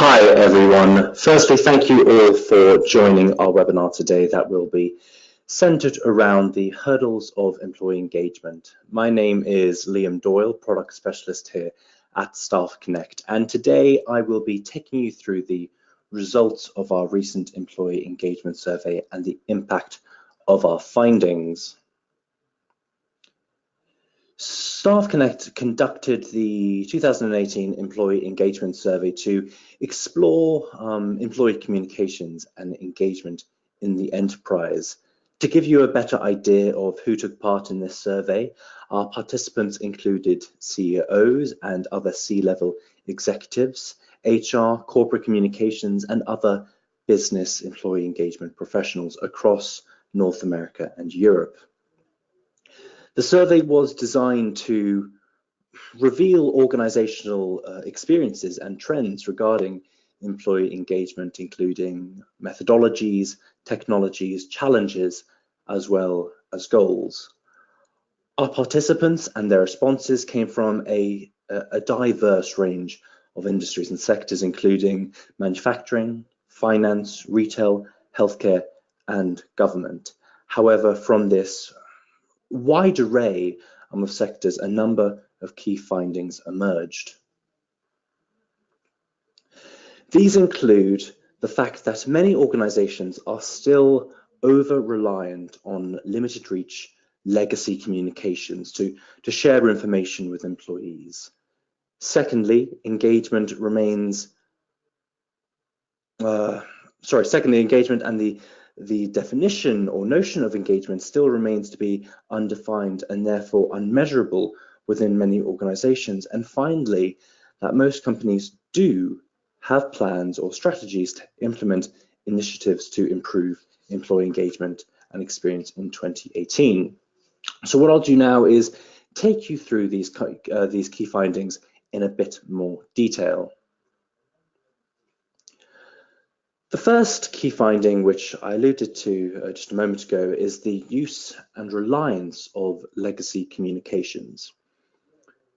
Hi everyone. Firstly, thank you all for joining our webinar today that will be centered around the hurdles of employee engagement. My name is Liam Doyle, product specialist here at StaffConnect, and today I will be taking you through the results of our recent employee engagement survey and the impact of our findings. StaffConnect conducted the 2018 Employee Engagement Survey to explore employee communications and engagement in the enterprise. To give you a better idea of who took part in this survey, our participants included CEOs and other C-level executives, HR, corporate communications, and other business employee engagement professionals across North America and Europe. The survey was designed to reveal organizational experiences and trends regarding employee engagement, including methodologies, technologies, challenges, as well as goals. Our participants and their responses came from a diverse range of industries and sectors, including manufacturing, finance, retail, healthcare, and government. However, from this wide array of sectors, a number of key findings emerged. These include the fact that many organizations are still over-reliant on limited reach legacy communications to share information with employees. Secondly, engagement and the definition or notion of engagement still remains to be undefined and therefore unmeasurable within many organizations. And finally, that most companies do have plans or strategies to implement initiatives to improve employee engagement and experience in 2018. So what I'll do now is take you through these key findings in a bit more detail. The first key finding, which I alluded to just a moment ago, is the use and reliance of legacy communications.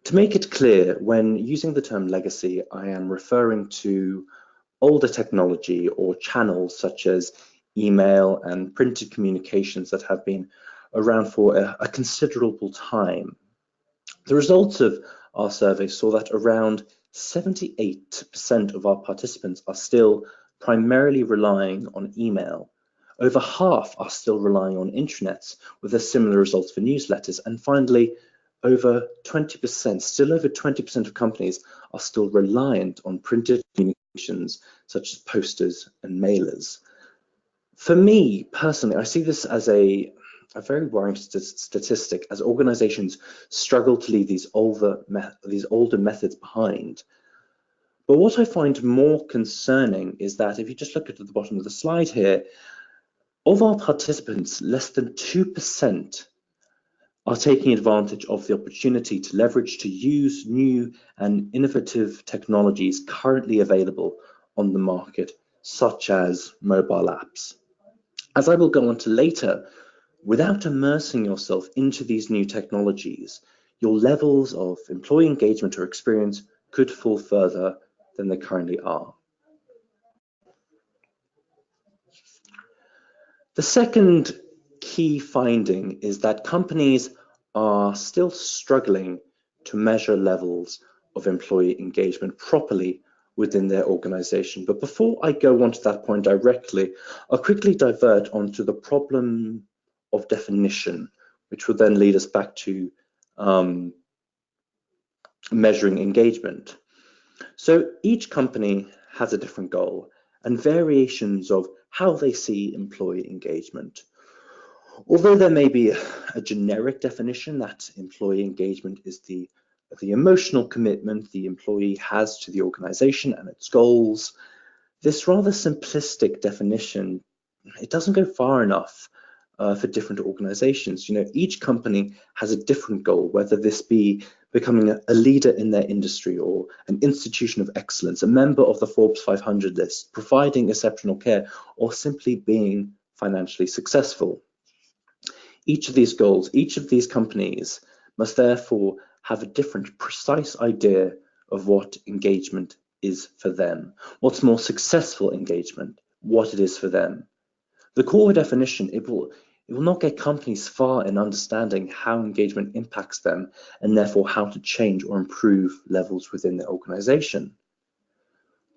To make it clear, when using the term legacy, I am referring to older technology or channels such as email and printed communications that have been around for a considerable time. The results of our survey saw that around 78% of our participants are still primarily relying on email. Over half are still relying on intranets, with a similar result for newsletters. And finally, over 20% of companies are still reliant on printed communications, such as posters and mailers. For me, personally, I see this as a very worrying statistic as organizations struggle to leave these older methods behind. But what I find more concerning is that if you just look at the bottom of the slide here, of our participants, less than 2% are taking advantage of the opportunity to use new and innovative technologies currently available on the market, such as mobile apps. As I will go on to later, without immersing yourself into these new technologies, your levels of employee engagement or experience could fall further than they currently are. The second key finding is that companies are still struggling to measure levels of employee engagement properly within their organization. But before I go on to that point directly, I'll quickly divert onto the problem of definition, which will then lead us back to measuring engagement. So each company has a different goal and variations of how they see employee engagement. Although there may be a generic definition that employee engagement is the emotional commitment the employee has to the organization and its goals, this rather simplistic definition, it doesn't go far enough for different organizations. Each company has a different goal, whether this be becoming a leader in their industry or an institution of excellence, a member of the Forbes 500 list, providing exceptional care, or simply being financially successful. Each of these goals, each of these companies must therefore have a different, precise idea of what engagement is for them. What's more successful engagement, what it is for them. The core definition, it will not get companies far in understanding how engagement impacts them and therefore how to change or improve levels within their organization.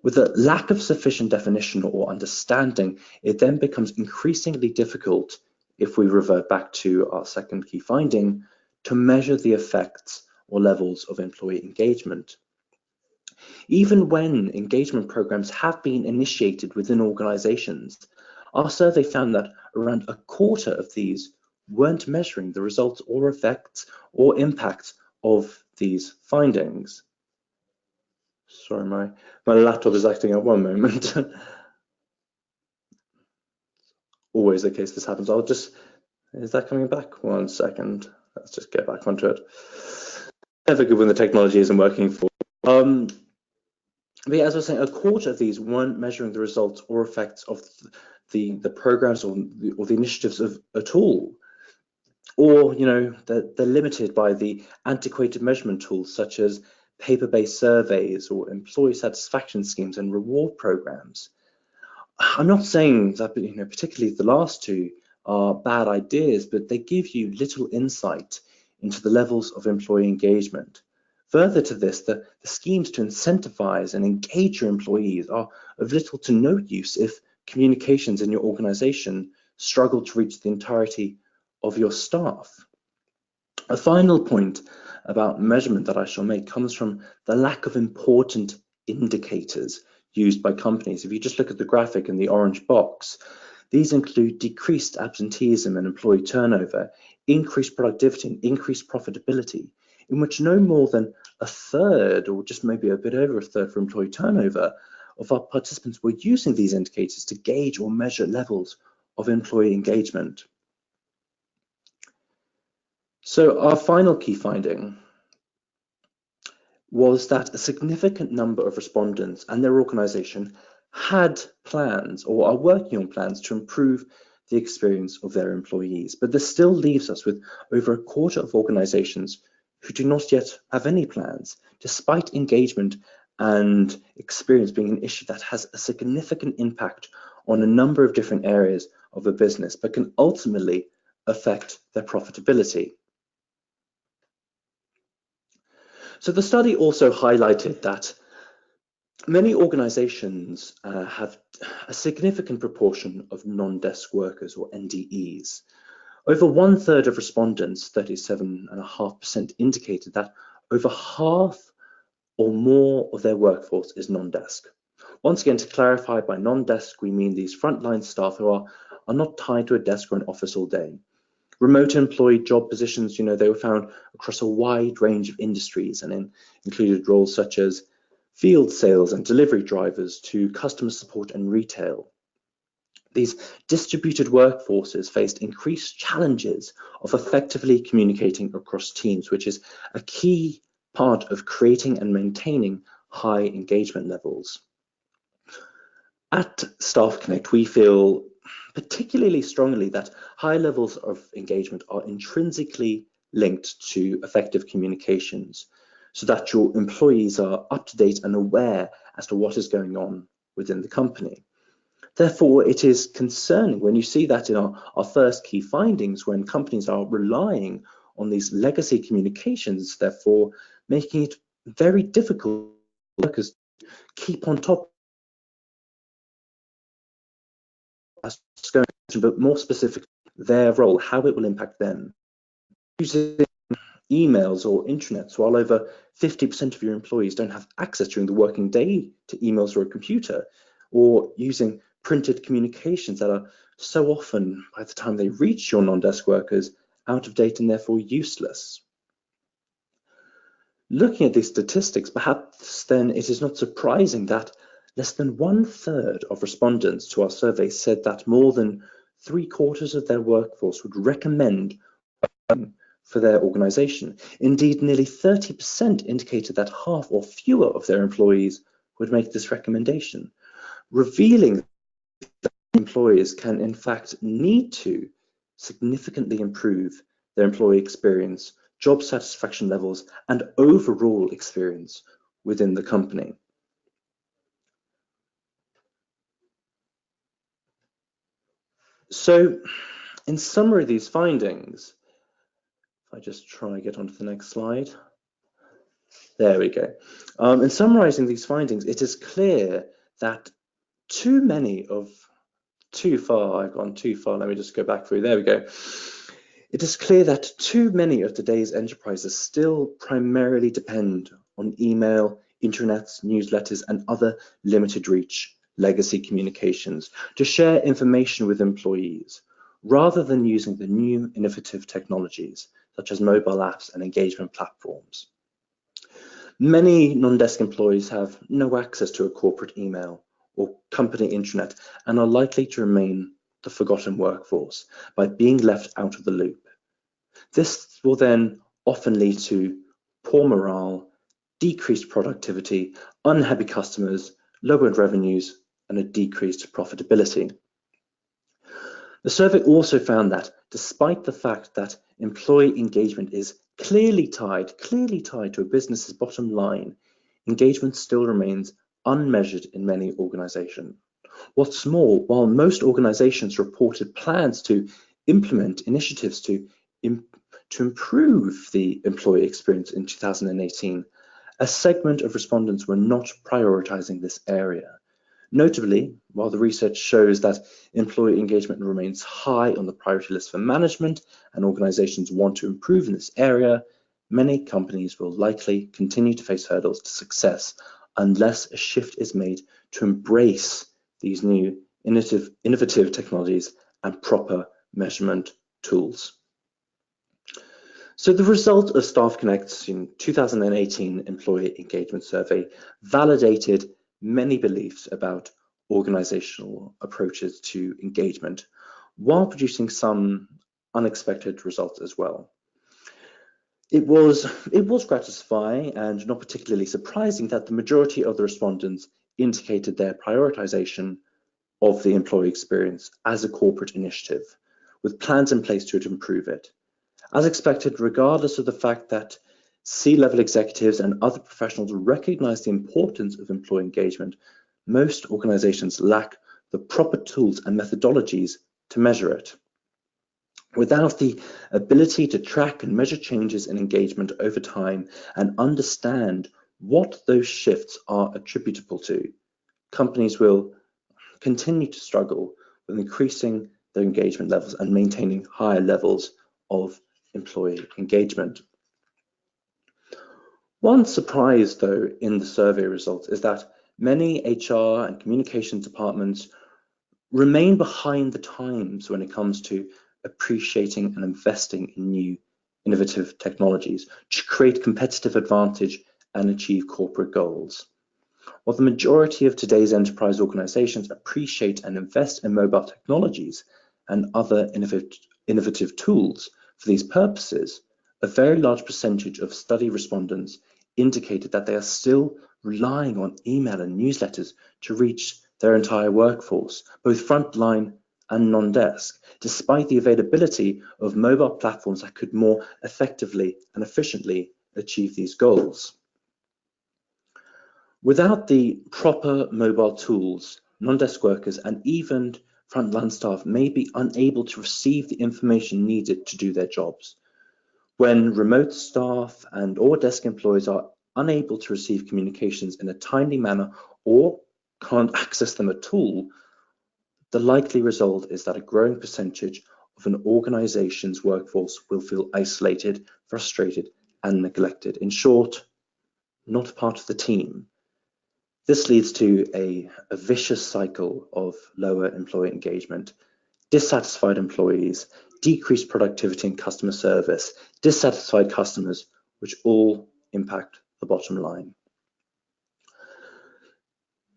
With a lack of sufficient definition or understanding, it then becomes increasingly difficult, if we revert back to our second key finding, to measure the effects or levels of employee engagement. Even when engagement programs have been initiated within organizations, our survey found that around a quarter of these weren't measuring the results or effects or impacts of these findings. Sorry, my laptop is acting up one moment. Always the case this happens. Is that coming back? 1 second. Let's just get back onto it. Never good when the technology isn't working for. But yeah, as I was saying, a quarter of these weren't measuring the results or effects of the programs or the initiatives at all. Or, they're limited by the antiquated measurement tools such as paper-based surveys or employee satisfaction schemes and reward programs. I'm not saying that, particularly the last two are bad ideas, but they give you little insight into the levels of employee engagement. Further to this, the schemes to incentivize and engage your employees are of little to no use if communications in your organization struggle to reach the entirety of your staff. A final point about measurement that I shall make comes from the lack of important indicators used by companies. If you just look at the graphic in the orange box, these include decreased absenteeism and employee turnover, increased productivity and increased profitability, in which no more than a third, or just maybe a bit over a third for employee turnover, of our participants were using these indicators to gauge or measure levels of employee engagement. So our final key finding was that a significant number of respondents and their organization had plans or are working on plans to improve the experience of their employees. But this still leaves us with over a quarter of organizations who do not yet have any plans, despite engagement and experience being an issue that has a significant impact on a number of different areas of a business, but can ultimately affect their profitability. So the study also highlighted that many organizations have a significant proportion of non-desk workers, or NDEs. Over 1/3 of respondents, 37.5%, indicated that over half or more of their workforce is non-desk. Once again, to clarify, by non-desk, we mean these frontline staff who are not tied to a desk or an office all day. Remote employed job positions, they were found across a wide range of industries and included roles such as field sales and delivery drivers to customer support and retail. These distributed workforces faced increased challenges of effectively communicating across teams, which is a key part of creating and maintaining high engagement levels. At StaffConnect, we feel particularly strongly that high levels of engagement are intrinsically linked to effective communications, so that your employees are up to date and aware as to what is going on within the company. Therefore, it is concerning when you see that in our first key findings, when companies are relying on these legacy communications, therefore making it very difficult for workers to keep on top as going, but more specifically, their role, how it will impact them. Using emails or intranets, while over 50% of your employees don't have access during the working day to emails or a computer, or using printed communications that are so often, by the time they reach your non-desk workers, out of date and therefore useless. Looking at these statistics, perhaps then it is not surprising that less than 1/3 of respondents to our survey said that more than 3/4 of their workforce would recommend for their organization. Indeed, nearly 30% indicated that half or fewer of their employees would make this recommendation, revealing that employers can in fact need to significantly improve their employee experience, job satisfaction levels, and overall experience within the company. So in summary of these findings, if I just try and get onto the next slide. There we go. In summarizing these findings, it is clear that I've gone too far. Let me just go back through. There we go. It is clear that too many of today's enterprises still primarily depend on email, intranets, newsletters, and other limited reach legacy communications to share information with employees, rather than using the new innovative technologies such as mobile apps and engagement platforms. Many non-desk employees have no access to a corporate email or company intranet and are likely to remain the forgotten workforce by being left out of the loop. This will then often lead to poor morale, decreased productivity, unhappy customers, lowered revenues, and a decreased profitability. The survey also found that despite the fact that employee engagement is clearly tied to a business's bottom line, engagement still remains unmeasured in many organizations. What's more, while most organizations reported plans to implement initiatives to improve the employee experience in 2018, a segment of respondents were not prioritizing this area. Notably, while the research shows that employee engagement remains high on the priority list for management and organizations want to improve in this area, many companies will likely continue to face hurdles to success unless a shift is made to embrace these new innovative technologies and proper measurement tools. So the result of StaffConnect's 2018 employee engagement survey validated many beliefs about organizational approaches to engagement, while producing some unexpected results as well. It was gratifying and not particularly surprising that the majority of the respondents indicated their prioritization of the employee experience as a corporate initiative, with plans in place to improve it. As expected, regardless of the fact that C-level executives and other professionals recognize the importance of employee engagement, most organizations lack the proper tools and methodologies to measure it. Without the ability to track and measure changes in engagement over time and understand what those shifts are attributable to, companies will continue to struggle with increasing their engagement levels and maintaining higher levels of employee engagement. One surprise, though, in the survey results is that many HR and communications departments remain behind the times when it comes to appreciating and investing in new innovative technologies to create competitive advantage and achieve corporate goals. While the majority of today's enterprise organizations appreciate and invest in mobile technologies and other innovative tools for these purposes, a very large percentage of study respondents indicated that they are still relying on email and newsletters to reach their entire workforce, both frontline and non-desk, despite the availability of mobile platforms that could more effectively and efficiently achieve these goals. Without the proper mobile tools, non-desk workers and even frontline staff may be unable to receive the information needed to do their jobs. When remote staff or desk employees are unable to receive communications in a timely manner or can't access them at all, the likely result is that a growing percentage of an organization's workforce will feel isolated, frustrated, and neglected. In short, not part of the team. This leads to a vicious cycle of lower employee engagement, dissatisfied employees, decreased productivity and customer service, dissatisfied customers, which all impact the bottom line.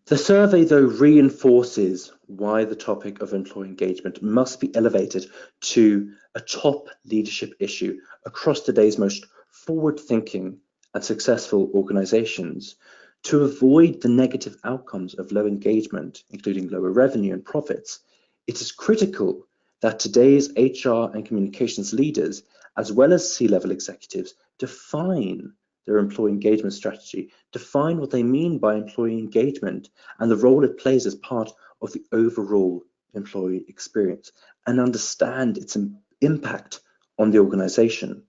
The survey, though, reinforces why the topic of employee engagement must be elevated to a top leadership issue across today's most forward-thinking and successful organizations. To avoid the negative outcomes of low engagement, including lower revenue and profits, it is critical that today's HR and communications leaders, as well as C-level executives, define their employee engagement strategy, define what they mean by employee engagement and the role it plays as part of the overall employee experience and understand its impact on the organization.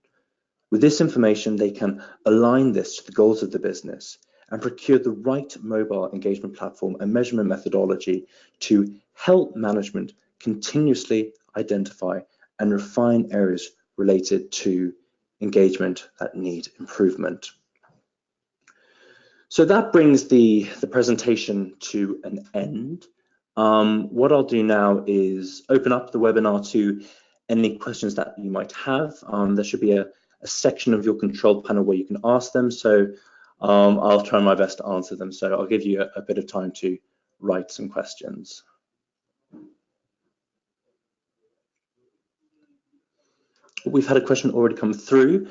With this information, they can align this to the goals of the business and procure the right mobile engagement platform and measurement methodology to help management continuously identify and refine areas related to engagement that need improvement. So that brings the presentation to an end. What I'll do now is open up the webinar to any questions that you might have. There should be a section of your control panel where you can ask them. So I'll try my best to answer them. So I'll give you a bit of time to write some questions. We've had a question already come through.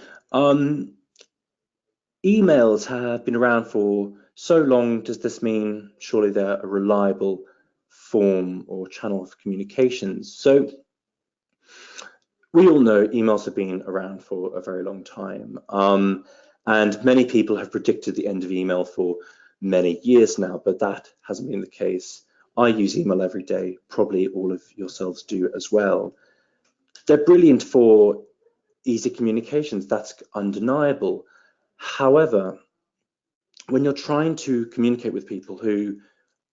Emails have been around for so long. Does this mean surely they're a reliable form or channel of communications? So we all know emails have been around for a very long time. And many people have predicted the end of email for many years now, but that hasn't been the case. I use email every day. Probably all of yourselves do as well. They're brilliant for easy communications. That's undeniable. However, when you're trying to communicate with people who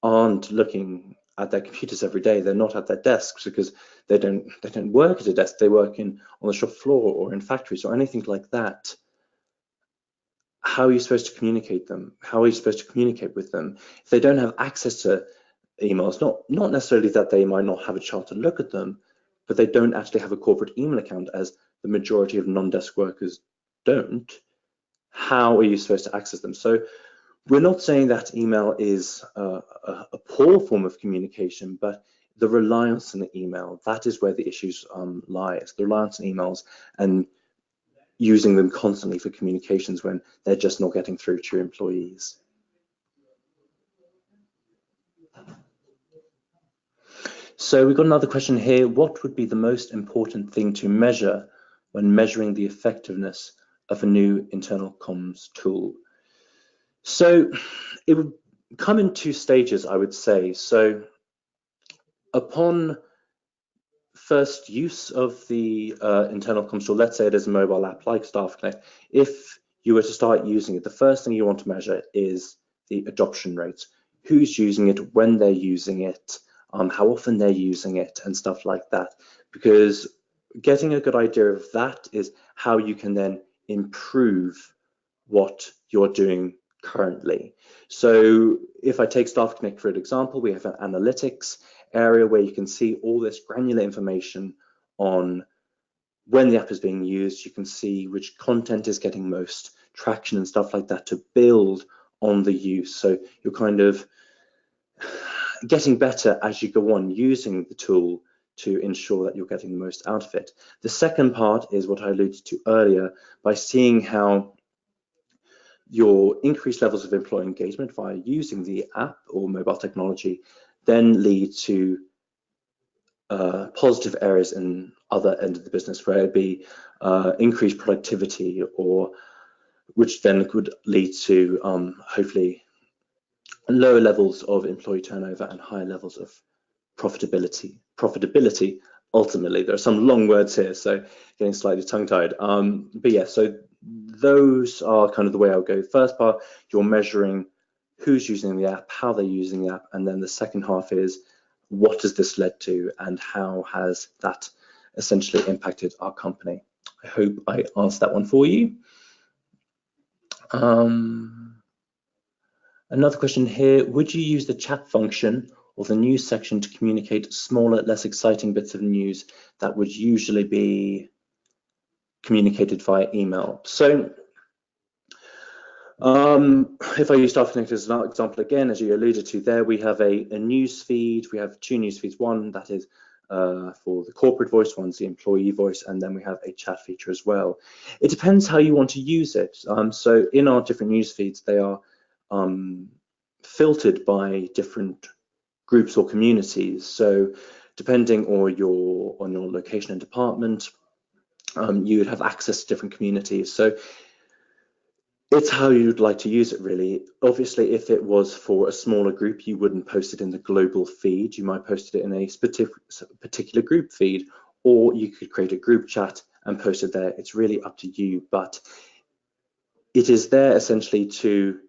aren't looking at their computers every day, they're not at their desks because they don't work at a desk, they work on the shop floor or in factories or anything like that. How are you supposed to communicate them? How are you supposed to communicate with them? If they don't have access to emails, not necessarily that they might not have a chance to look at them, but they don't actually have a corporate email account, as the majority of non-desk workers don't, how are you supposed to access them? So we're not saying that email is a poor form of communication, but the reliance on the email, that is where the issues lie. It's the reliance on emails and using them constantly for communications when they're just not getting through to your employees. So we've got another question here. What would be the most important thing to measure when measuring the effectiveness of a new internal comms tool? So it would come in two stages, I would say. So upon first use of the internal comms tool, let's say it is a mobile app like StaffConnect, if you were to start using it, the first thing you want to measure is the adoption rate. Who's using it, when they're using it, how often they're using it, and stuff like that. Because getting a good idea of that is how you can then improve what you're doing currently. So if I take StaffConnect for an example, we have an analytics area where you can see all this granular information on when the app is being used. You can see which content is getting most traction and stuff like that to build on the use. So you're kind of getting better as you go on using the tool to ensure that you're getting the most out of it. The second part is what I alluded to earlier, by seeing how your increased levels of employee engagement via using the app or mobile technology then lead to positive areas in other end of the business, where it be increased productivity, or which then could lead to hopefully lower levels of employee turnover and higher levels of profitability. Ultimately, there are some long words here, so getting slightly tongue-tied. But yeah, so those are kind of the way I'll go. First part, you're measuring who's using the app, how they're using the app, and then the second half is what has this led to and how has that essentially impacted our company. I hope I answered that one for you. Another question here, would you use the chat function or the news section to communicate smaller, less exciting bits of news that would usually be communicated via email? So if I use StaffConnect as an example again, as you alluded to there, we have a news feed. We have two news feeds. One that is for the corporate voice, one's the employee voice, and then we have a chat feature as well. It depends how you want to use it. So in our different news feeds, they are filtered by different groups or communities. So depending on your location and department, you would have access to different communities. So It's how you'd like to use it, really. Obviously, if it was for a smaller group, you wouldn't post it in the global feed. You might post it in a particular group feed, or you could create a group chat and post it there. It's really up to you, but it is there essentially to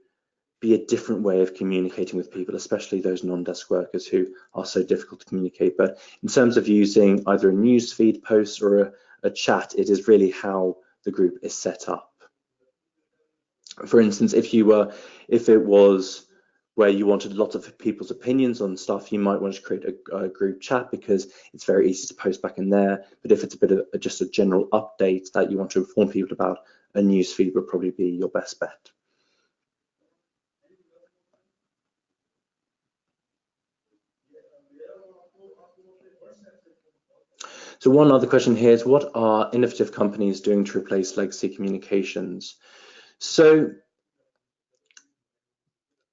be a different way of communicating with people, especially those non-desk workers who are so difficult to communicate. But in terms of using either a newsfeed post or a chat, it is really how the group is set up. For instance, if it was where you wanted lots of people's opinions on stuff, you might want to create a group chat because it's very easy to post back in there. But if it's a bit of just a general update that you want to inform people about, a newsfeed would probably be your best bet. So one other question here is, what are innovative companies doing to replace legacy communications? So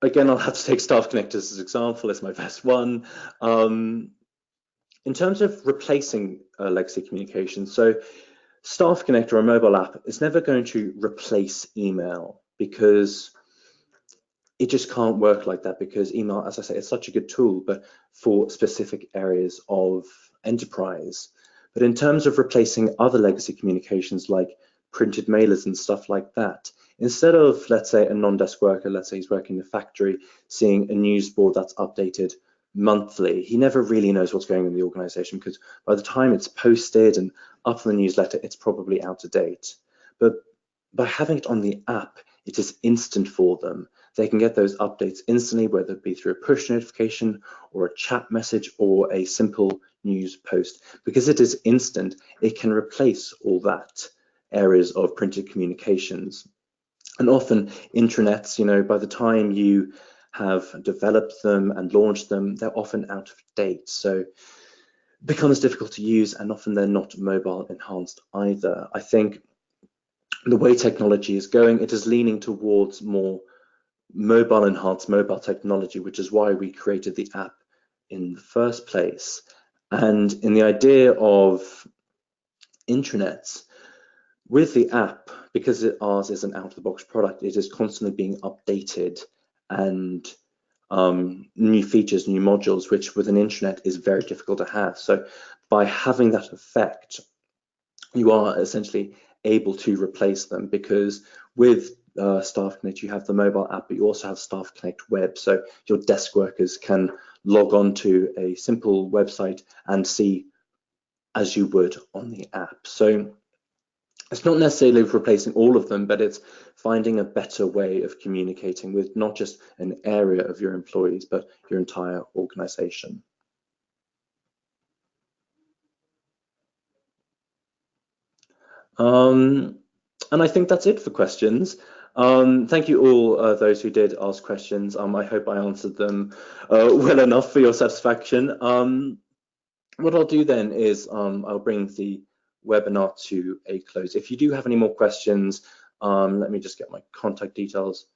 again, I'll have to take StaffConnect as an example. It's my best one. In terms of replacing legacy communications, so StaffConnect or a mobile app is never going to replace email, because it just can't work like that, because email, as I say, is such a good tool, but for specific areas of enterprise. But in terms of replacing other legacy communications like printed mailers and stuff like that, instead of, let's say, a non-desk worker, let's say he's working in a factory, seeing a news board that's updated monthly, he never really knows what's going on in the organization, because by the time it's posted and up in the newsletter, it's probably out of date. But by having it on the app, it is instant for them. They can get those updates instantly, whether it be through a push notification or a chat message or a simple news post. Because it is instant, it can replace all that areas of printed communications. And often intranets, by the time you have developed them and launched them, they're often out of date. So it becomes difficult to use, and often they're not mobile enhanced either. I think the way technology is going, it is leaning towards more mobile enhanced mobile technology, which is why we created the app in the first place. And in the idea of intranets, with the app, because ours is an out-of-the-box product, it is constantly being updated, and new features, new modules, which with an intranet is very difficult to have. So by having that effect, you are essentially able to replace them, because with StaffConnect, you have the mobile app, but you also have StaffConnect Web. So your desk workers can log on to a simple website and see as you would on the app. So it's not necessarily replacing all of them, but it's finding a better way of communicating with not just an area of your employees, but your entire organization. And I think that's it for questions. Thank you all those who did ask questions. I hope I answered them well enough for your satisfaction. What I'll do then is I'll bring the webinar to a close. If you do have any more questions, let me just get my contact details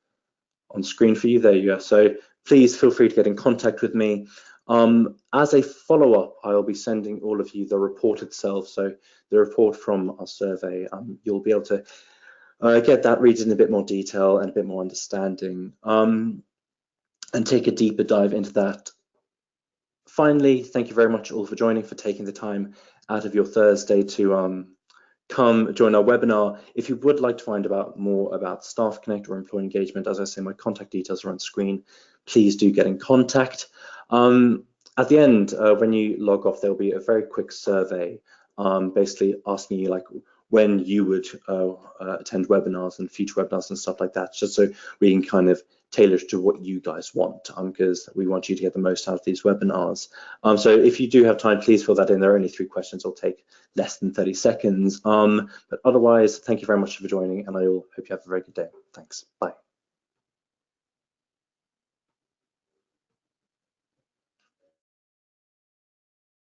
on screen for you. There you go. So please feel free to get in contact with me. As a follow-up, I'll be sending all of you the report itself. So the report from our survey, you'll be able to get that, read it in a bit more detail and a bit more understanding, and take a deeper dive into that. Finally, thank you very much all for joining, for taking the time out of your Thursday to come join our webinar. If you would like to find out more about StaffConnect or employee engagement, as I say, my contact details are on screen. Please do get in contact. At the end, when you log off, there'll be a very quick survey, basically asking you like when you would attend webinars and future webinars and stuff like that, just so we can kind of tailor to what you guys want, because we want you to get the most out of these webinars. So if you do have time, please fill that in. There are only 3 questions. It'll take less than 30 seconds. But otherwise, thank you very much for joining, and I hope you have a very good day. Thanks. Bye.